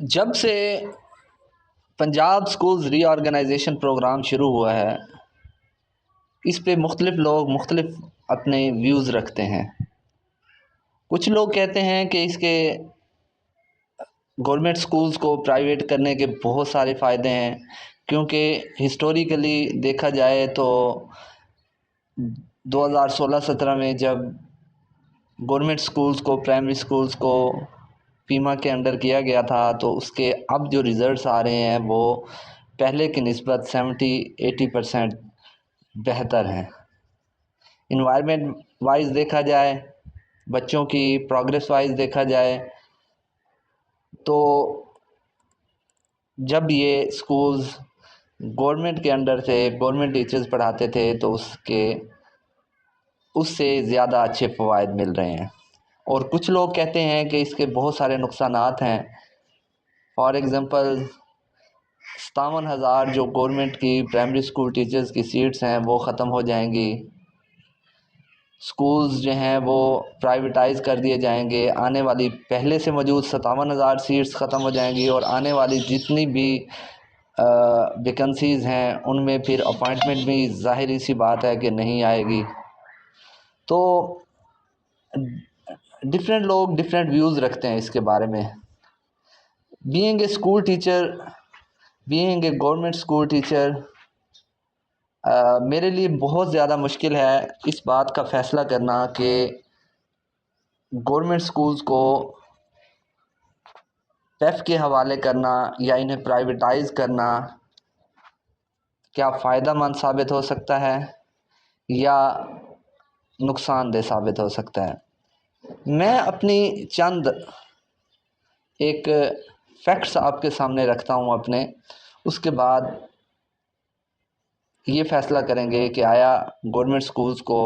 جب سے پنجاب سکولز ری organization programme شروع ہوا ہے، اس پہ مختلف لوگ مختلف اپنے ویوز رکھتے ہیں۔ کچھ لوگ کہتے ہیں کہ اس کے گورنمنٹ سکولز کو پرائیویٹ کرنے کے بہت سارے فائدے ہیں، کیونکہ ہسٹوریکلی دیکھا جائے تو 2016-17 میں جب گورنمنٹ سکولز کو پرائمری سکولز کو پیما کے انڈر کیا گیا تھا تو اس کے اب جو ریزلٹس آ رہے ہیں وہ پہلے کی نسبت 70-80% بہتر ہیں۔ انوائرمنٹ وائز دیکھا جائے، بچوں کی پروگریس وائز دیکھا جائے تو جب یہ سکولز گورنمنٹ کے انڈر تھے، گورنمنٹ ٹیچرز پڑھاتے تھے تو اس سے زیادہ اچھے فوائد مل رہے ہیں۔ اور کچھ لوگ کہتے ہیں کہ اس کے بہت سارے نقصانات ہیں۔ فار ایگزامپل 57,000 جو گورنمنٹ کی پرائمری سکول ٹیچرز کی سیٹس ہیں وہ ختم ہو جائیں گی، سکولز جو ہیں وہ پرائیویٹائز کر دیے جائیں گے، آنے والی پہلے سے موجود 57,000 سیٹس ختم ہو جائیں گی، اور آنے والی جتنی بھی ویکنسیز ہیں ان میں پھر اپوائنٹمنٹ بھی ظاہری سی بات ہے کہ نہیں آئے گی۔ تو ڈفرینٹ لوگ ڈفرینٹ ویوز رکھتے ہیں اس کے بارے میں۔ Being a school teacher, being a government school teacher, میرے لیے بہت زیادہ مشکل ہے اس بات کا فیصلہ کرنا کہ گورنمنٹ سکولز کو پیف کے حوالے کرنا یا انہیں پرائیویٹائز کرنا کیا فائدہ مند ثابت ہو سکتا ہے یا نقصان دہ ثابت ہو سکتا ہے۔ میں اپنی چند ایک فیکٹس آپ کے سامنے رکھتا ہوں اپنے، اس کے بعد یہ فیصلہ کریں گے کہ آیا گورنمنٹ سکولز کو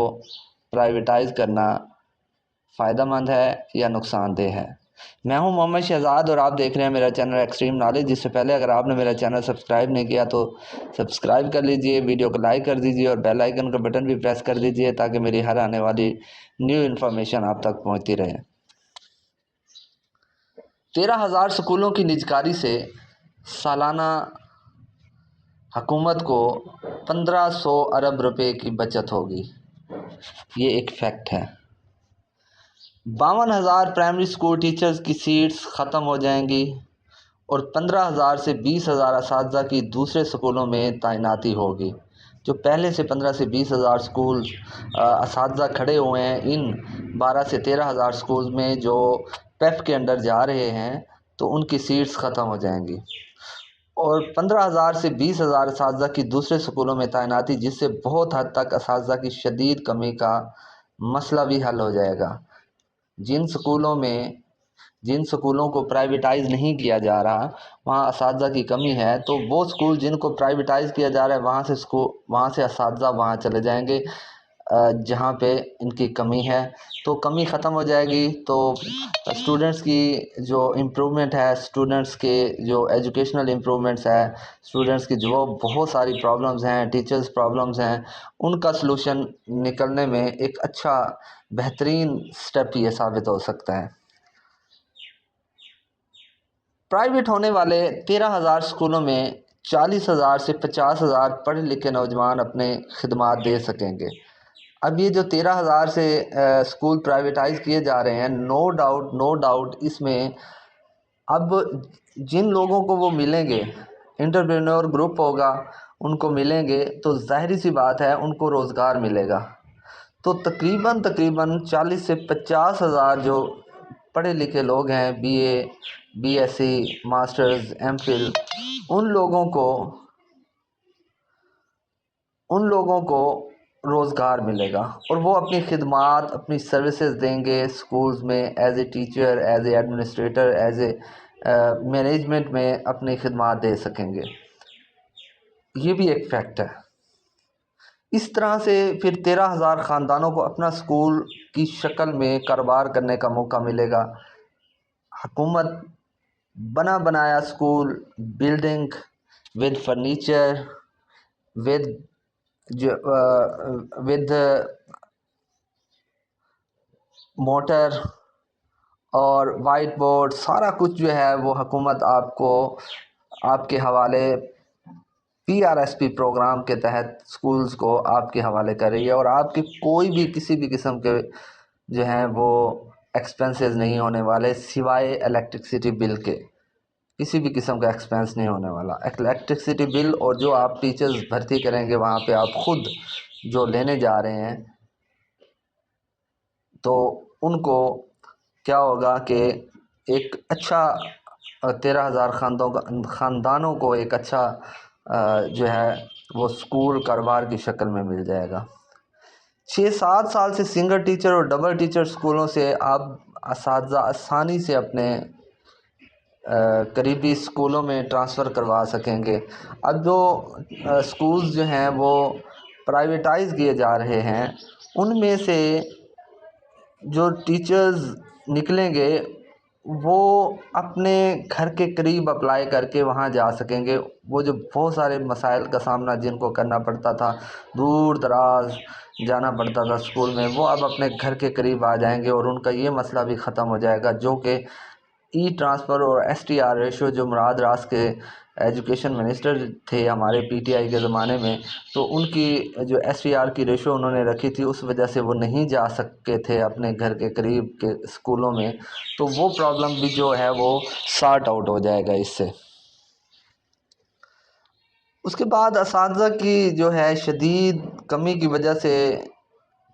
پرائیویٹائز کرنا فائدہ مند ہے یا نقصان دہ ہے۔ میں ہوں محمد شہزاد اور آپ دیکھ رہے ہیں میرا چینل ایکسٹریم نالج۔ جس سے پہلے اگر آپ نے میرا چینل سبسکرائب نہیں کیا تو سبسکرائب کر لیجئے، ویڈیو کو لائک کر دیجئے اور بیل آئیکن کا بٹن بھی پریس کر دیجئے تاکہ میری ہر آنے والی نیو انفارمیشن آپ تک پہنچتی رہے۔ 13,000 سکولوں کی نجکاری سے سالانہ حکومت کو 1,500 ارب روپے کی بچت ہوگی، یہ ایک فیکٹ ہے۔ 52,000 پرائمری سکول ٹیچرز کی سیٹس ختم ہو جائیں گی اور 15,000 سے 20,000 اساتذہ کی دوسرے سکولوں میں تعیناتی ہوگی۔ جو پہلے سے 15 سے 20,000 سکول اساتذہ کھڑے ہوئے ہیں، ان 12 سے 13,000 سکول میں جو پیف کے انڈر جا رہے ہیں تو ان کی سیٹس ختم ہو جائیں گی، اور 15,000 سے 20,000 اساتذہ کی دوسرے سکولوں میں تعیناتی، جس سے بہت حد تک اساتذہ کی شدید کمی کا مسئلہ بھی حل ہو جائے گا۔ جن سکولوں کو پرائیویٹائز نہیں کیا جا رہا وہاں اساتذہ کی کمی ہے، تو وہ سکول جن کو پرائیویٹائز کیا جا رہا ہے وہاں سے اساتذہ وہاں چلے جائیں گے جہاں پہ ان کی کمی ہے، تو کمی ختم ہو جائے گی، تو اسٹوڈنٹس کی جو امپرومنٹ ہے، اسٹوڈنٹس کے جو ایجوکیشنل امپرومنٹس ہے، اسٹوڈنٹس کی جو بہت ساری پرابلمز ہیں، ٹیچرز پرابلمز ہیں، ان کا سلوشن نکلنے میں ایک اچھا بہترین سٹیپ یہ ثابت ہو سکتا ہے۔ پرائیویٹ ہونے والے 13,000 سکولوں میں 40,000 سے 50,000 پڑھے لکھے نوجوان اپنے خدمات دے سکیں گے۔ اب یہ جو 13,000 سے سکول پرائیویٹائز کیے جا رہے ہیں، نو ڈاؤٹ اس میں اب جن لوگوں کو وہ ملیں گے، انٹرپرینور گروپ ہوگا، ان کو ملیں گے تو ظاہری سی بات ہے ان کو روزگار ملے گا، تو تقریباً 40 سے 50,000 جو پڑھے لکھے لوگ ہیں، B A, B S C, masters, M Phil, ان لوگوں کو روزگار ملے گا اور وہ اپنی خدمات، اپنی سروسز دیں گے سکولز میں، as a teacher, as a administrator, as a management میں اپنی خدمات دے سکیں گے۔ یہ بھی ایک فیکٹ ہے۔ اس طرح سے پھر 13,000 خاندانوں کو اپنا سکول کی شکل میں کاروبار کرنے کا موقع ملے گا۔ حکومت بنا بنایا school, building with furniture, with motor اور وائٹ بورڈ سارا کچھ جو ہے وہ حکومت آپ کو آپ کے حوالے PRSP پروگرام کے تحت سکولز کو آپ کے حوالے کر رہی ہے، اور آپ کے کوئی بھی کسی بھی قسم کے جو ہیں وہ ایکسپنسز نہیں ہونے والے سوائے الیکٹرسٹی بل کے. کسی بھی قسم کا ایکسپنس نہیں ہونے والا. الیکٹرسٹی بل اور جو آپ ٹیچرز بھرتی کریں گے وہاں پہ آپ خود جو لینے جا رہے ہیں تو ان کو کیا ہوگا کہ ایک اچھا 13,000 خاندانوں کو ایک اچھا جو ہے وہ سکول کاروبار کی شکل میں مل جائے گا. 6-7 سال سے سنگل ٹیچر اور ڈبل ٹیچر سکولوں سے آپ اساتذہ آسانی سے اپنے قریبی سکولوں میں ٹرانسفر کروا سکیں گے. اب جو سکولز جو ہیں وہ پرائیویٹائز کیے جا رہے ہیں ان میں سے جو ٹیچرز نکلیں گے وہ اپنے گھر کے قریب اپلائی کر کے وہاں جا سکیں گے. وہ جو بہت سارے مسائل کا سامنا جن کو کرنا پڑتا تھا، دور دراز جانا پڑتا تھا اسکول میں، وہ اب اپنے گھر کے قریب آ جائیں گے اور ان کا یہ مسئلہ بھی ختم ہو جائے گا. جو کہ ٹرانسفر اور STR ریشو جو مراد راس کے ایجوکیشن منسٹر تھے ہمارے PTI کے زمانے میں، تو ان کی جو STR کی ریشو انہوں نے رکھی تھی اس وجہ سے وہ نہیں جا سکے تھے اپنے گھر کے قریب کے اسکولوں میں. تو وہ پرابلم بھی جو ہے وہ سارٹ آؤٹ ہو جائے گا اس سے. اس کے بعد اساتذہ کی جو ہے شدید کمی کی وجہ سے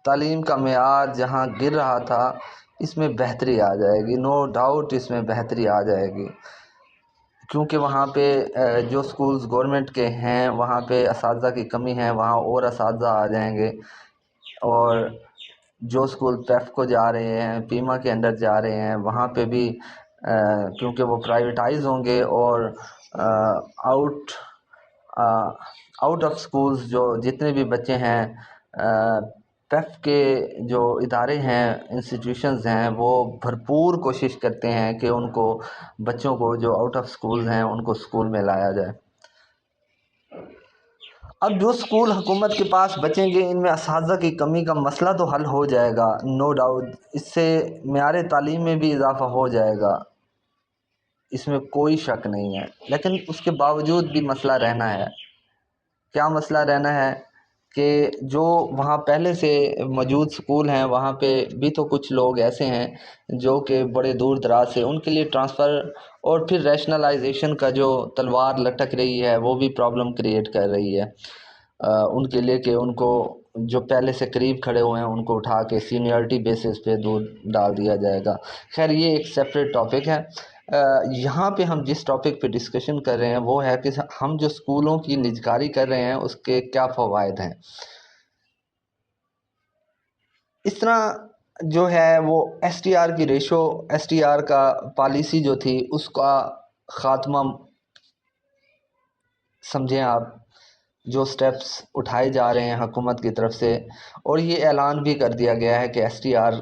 تعلیم کا معیار جہاں گر رہا تھا اس میں بہتری آ جائے گی. نو ڈاؤٹ اس میں بہتری آ جائے گی، کیونکہ وہاں پہ جو سکولز گورنمنٹ کے ہیں وہاں پہ اساتذہ کی کمی ہے، وہاں اور اساتذہ آ جائیں گے. اور جو سکول پیف کو جا رہے ہیں، پیما کے انڈر جا رہے ہیں، وہاں پہ بھی کیونکہ وہ پرائیویٹائز ہوں گے اور آؤٹ آف سکولز جو جتنے بھی بچے ہیں پیف کے جو ادارے ہیں، انسٹیٹیوشنز ہیں، وہ بھرپور کوشش کرتے ہیں کہ ان کو بچوں کو جو آؤٹ آف سکولز ہیں ان کو سکول میں لایا جائے. اب جو سکول حکومت کے پاس بچیں گے ان میں اساتذہ کی کمی کا مسئلہ تو حل ہو جائے گا نو ڈاؤٹ. اس سے معیار تعلیم میں بھی اضافہ ہو جائے گا، اس میں کوئی شک نہیں ہے. لیکن اس کے باوجود بھی مسئلہ رہنا ہے. کیا مسئلہ رہنا ہے کہ جو وہاں پہلے سے موجود سکول ہیں وہاں پہ بھی تو کچھ لوگ ایسے ہیں جو کہ بڑے دور دراز سے، ان کے لیے ٹرانسفر اور پھر ریشنلائزیشن کا جو تلوار لٹک رہی ہے وہ بھی پرابلم کریٹ کر رہی ہے ان کے لیے کہ ان کو جو پہلے سے قریب کھڑے ہوئے ہیں ان کو اٹھا کے سینئرٹی بیسس پہ دور ڈال دیا جائے گا. خیر یہ ایک سیپریٹ ٹاپک ہے. یہاں پہ ہم جس ٹاپک پہ ڈسکشن کر رہے ہیں وہ ہے کہ ہم جو سکولوں کی نجکاری کر رہے ہیں اس کے کیا فوائد ہیں. اس طرح جو ہے وہ STR کی ریشو، STR کا پالیسی جو تھی اس کا خاتمہ سمجھیں آپ، جو سٹیپس اٹھائے جا رہے ہیں حکومت کی طرف سے، اور یہ اعلان بھی کر دیا گیا ہے کہ STR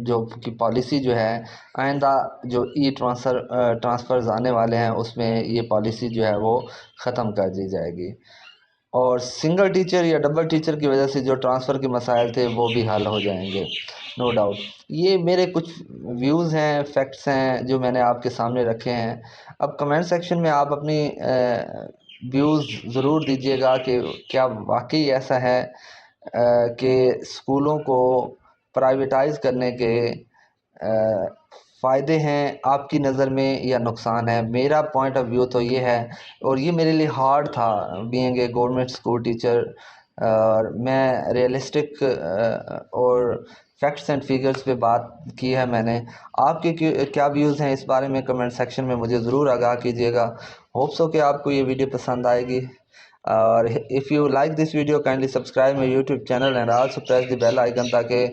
جو کی پالیسی جو ہے آئندہ جو ٹرانسفرز آنے والے ہیں اس میں یہ پالیسی جو ہے وہ ختم کر دی جائے گی. اور سنگل ٹیچر یا ڈبل ٹیچر کی وجہ سے جو ٹرانسفر کے مسائل تھے وہ بھی حل ہو جائیں گے نو ڈاؤٹ. یہ میرے کچھ ویوز ہیں، فیکٹس ہیں جو میں نے آپ کے سامنے رکھے ہیں. اب کمنٹ سیکشن میں آپ اپنی ویوز ضرور دیجیے گا کہ کیا واقعی ایسا ہے کہ سکولوں کو پرائیویٹائز کرنے کے فائدے ہیں آپ کی نظر میں یا نقصان ہے. میرا پوائنٹ آف ویو تو یہ ہے، اور یہ میرے لیے ہارڈ تھا being a government school teacher. میں ریئلسٹک اور فیکٹس اینڈ فیگرز پہ بات کی ہے میں نے. آپ کے کیا ویوز ہیں اس بارے میں کمنٹ سیکشن میں مجھے ضرور آگاہ کیجیے گا. ہوپ سو کہ آپ کو یہ ویڈیو پسند آئے گی. اور if you like this video kindly subscribe my YouTube channel and also press the bell icon تاکہ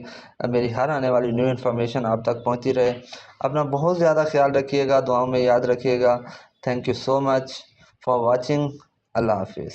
میری ہر آنے والی نیو انفارمیشن آپ تک پہنچتی رہے. اپنا بہت زیادہ خیال رکھیے گا، دعاؤں میں یاد رکھیے گا. Thank you so much for watching. اللہ حافظ.